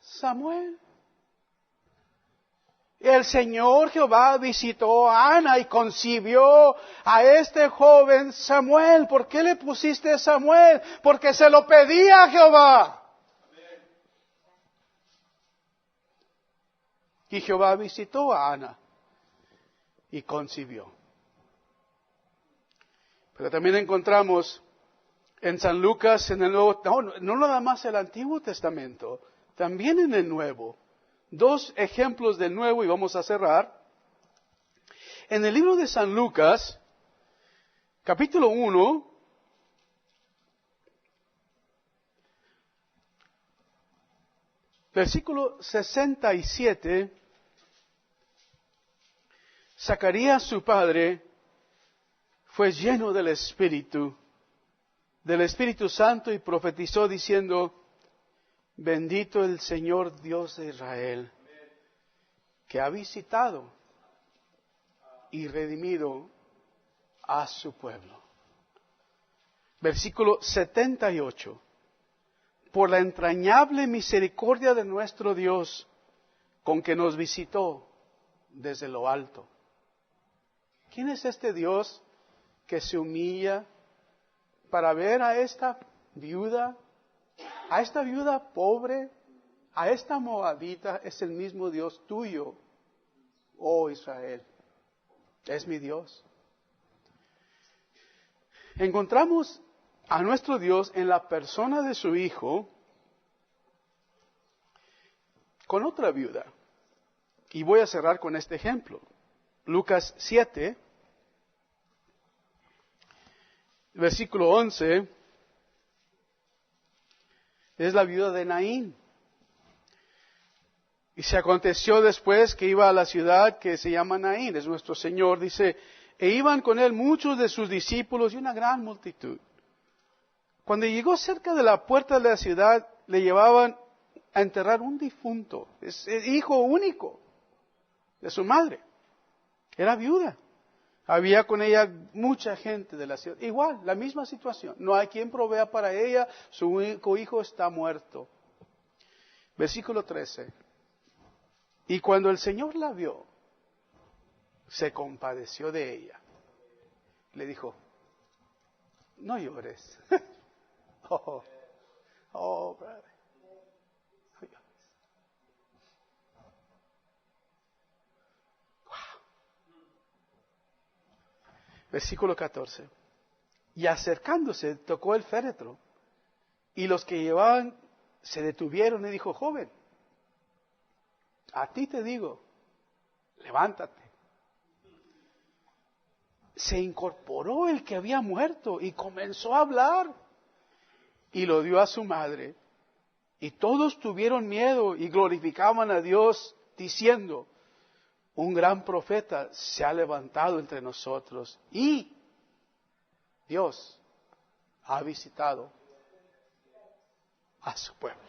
Samuel. El Señor Jehová visitó a Ana y concibió a este joven Samuel. ¿Por qué le pusiste Samuel? Porque se lo pedía a Jehová. Y Jehová visitó a Ana y concibió. Pero también encontramos en San Lucas, en el Nuevo, no nada más el Antiguo Testamento, también en el Nuevo. Dos ejemplos del Nuevo y vamos a cerrar. En el libro de San Lucas, capítulo 1, versículo 67, Zacarías su padre fue lleno del Espíritu Santo y profetizó diciendo: bendito el Señor Dios de Israel, que ha visitado y redimido a su pueblo. Versículo 78. Por la entrañable misericordia de nuestro Dios, con que nos visitó desde lo alto. ¿Quién es este Dios que se humilla para ver a esta viuda pobre, a esta moabita? Es el mismo Dios tuyo, oh Israel. Es mi Dios. Encontramos a nuestro Dios en la persona de su Hijo con otra viuda. Y voy a cerrar con este ejemplo. Lucas 7, versículo 11, es la viuda de Naín. Y se aconteció después que iba a la ciudad que se llama Naín, es nuestro Señor, dice, e iban con él muchos de sus discípulos y una gran multitud. Cuando llegó cerca de la puerta de la ciudad, le llevaban a enterrar un difunto, es el hijo único de su madre. Era viuda. Había con ella mucha gente de la ciudad. Igual, la misma situación. No hay quien provea para ella, su único hijo está muerto. Versículo 13. Y cuando el Señor la vio, se compadeció de ella. Le dijo: no llores. Brother. Versículo 14. Y acercándose, tocó el féretro. Y los que llevaban se detuvieron y dijo: joven, a ti te digo, levántate. Se incorporó el que había muerto y comenzó a hablar. Y lo dio a su madre. Y todos tuvieron miedo y glorificaban a Dios diciendo: un gran profeta se ha levantado entre nosotros y Dios ha visitado a su pueblo.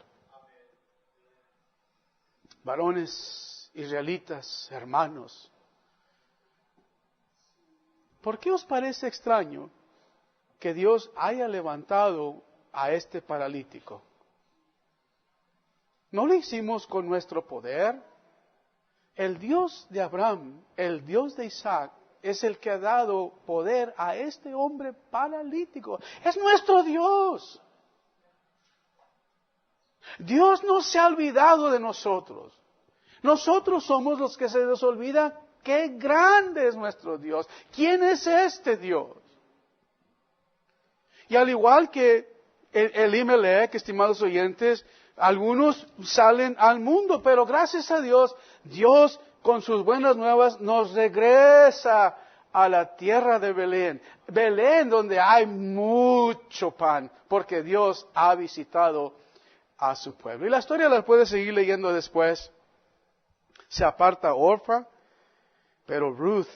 Varones israelitas, hermanos, ¿por qué os parece extraño que Dios haya levantado a este paralítico? ¿No lo hicimos con nuestro poder? El Dios de Abraham, el Dios de Isaac, es el que ha dado poder a este hombre paralítico. Es nuestro Dios. Dios no se ha olvidado de nosotros. Nosotros somos los que se nos olvida qué grande es nuestro Dios. ¿Quién es este Dios? Y al igual que Elimelech, estimados oyentes, algunos salen al mundo, pero gracias a Dios, Dios con sus buenas nuevas nos regresa a la tierra de Belén. Belén donde hay mucho pan, porque Dios ha visitado a su pueblo. Y la historia la puedes seguir leyendo después. Se aparta Orfa, pero Ruth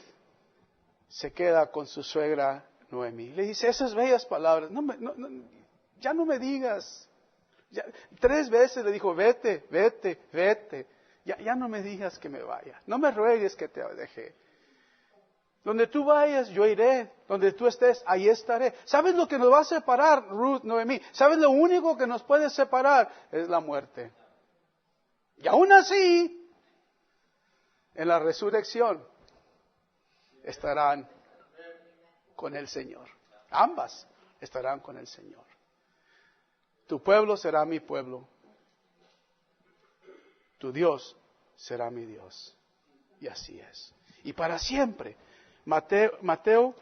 se queda con su suegra Noemí. Le dice esas bellas palabras. Ya no me digas. 3 veces le dijo, vete, vete, vete. Ya no me digas que me vaya. No me ruegues que te deje. Donde tú vayas, yo iré. Donde tú estés, ahí estaré. ¿Sabes lo que nos va a separar, Ruth, Noemí? ¿Sabes lo único que nos puede separar? Es la muerte. Y aún así, en la resurrección, estarán con el Señor. Ambas estarán con el Señor. Tu pueblo será mi pueblo. Tu Dios será mi Dios. Y así es. Y para siempre. Mateo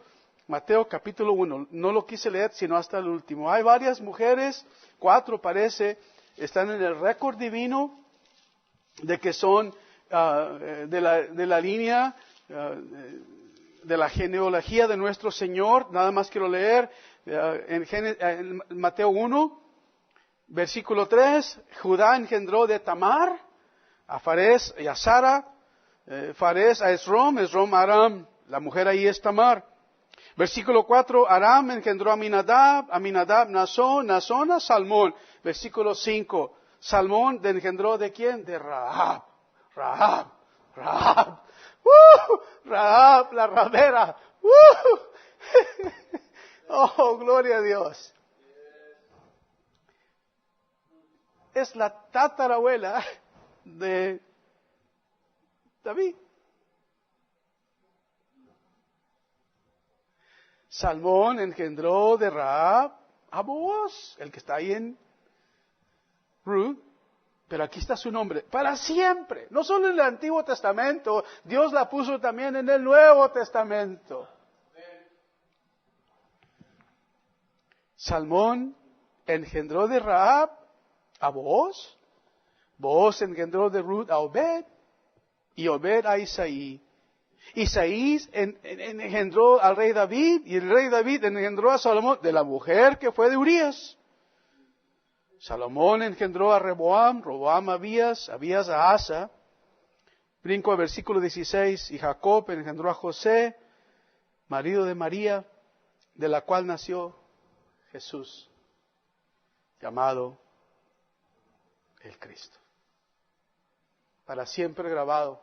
capítulo 1. No lo quise leer sino hasta el último. Hay varias mujeres, 4 parece, están en el récord divino de que son de la línea de la genealogía de nuestro Señor. Nada más quiero leer en Mateo 1, versículo 3. Judá engendró de Tamar a Fares y a Sara, Fares a Esrom, Esrom a Aram. La mujer ahí es Tamar. Versículo 4, Aram engendró a Aminadab, Nazón a Salmón. Versículo 5, Salmón engendró de quién? De Rahab. Rahab, la ramera. Oh, gloria a Dios. Es la tatarabuela de David. Salmón engendró de Rahab a Booz, el que está ahí en Ruth, pero aquí está su nombre, para siempre. No solo en el Antiguo Testamento, Dios la puso también en el Nuevo Testamento. Salmón engendró de Rahab a Booz, Booz engendró de Ruth a Obed, y Obed a Isaí. Isaí engendró al rey David, y el rey David engendró a Salomón de la mujer que fue de Urías. Salomón engendró a Rehoboam, Rehoboam a Abías, Abías a Asa. Brinco al versículo 16, y Jacob engendró a José, marido de María, de la cual nació Jesús, llamado el Cristo. Para siempre grabado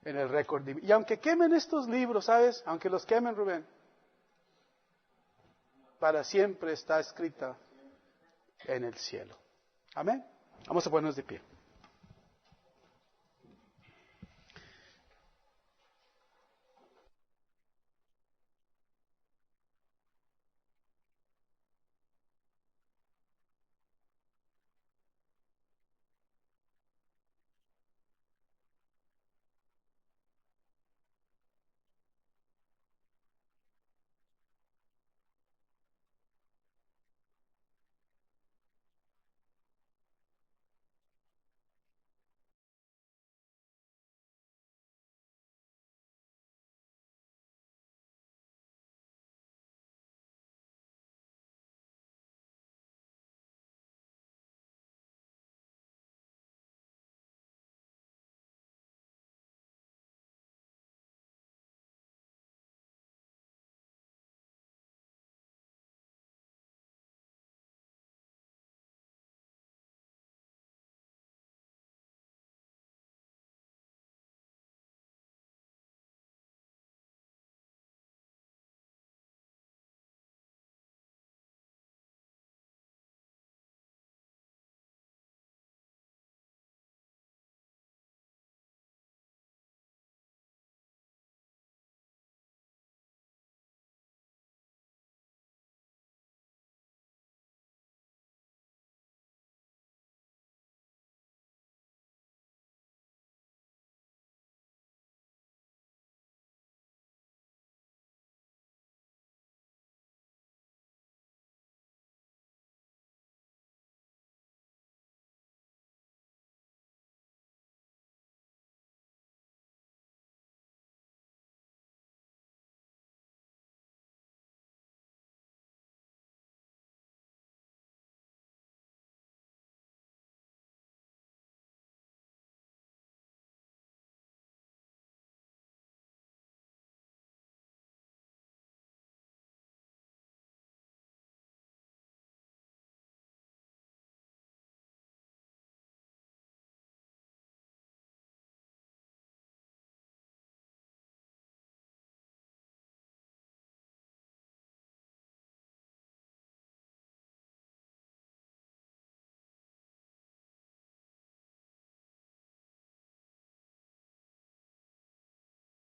en el récord divino. Y aunque quemen estos libros, ¿sabes? Aunque los quemen, Rubén, para siempre está escrita en el cielo. Amén. Vamos a ponernos de pie.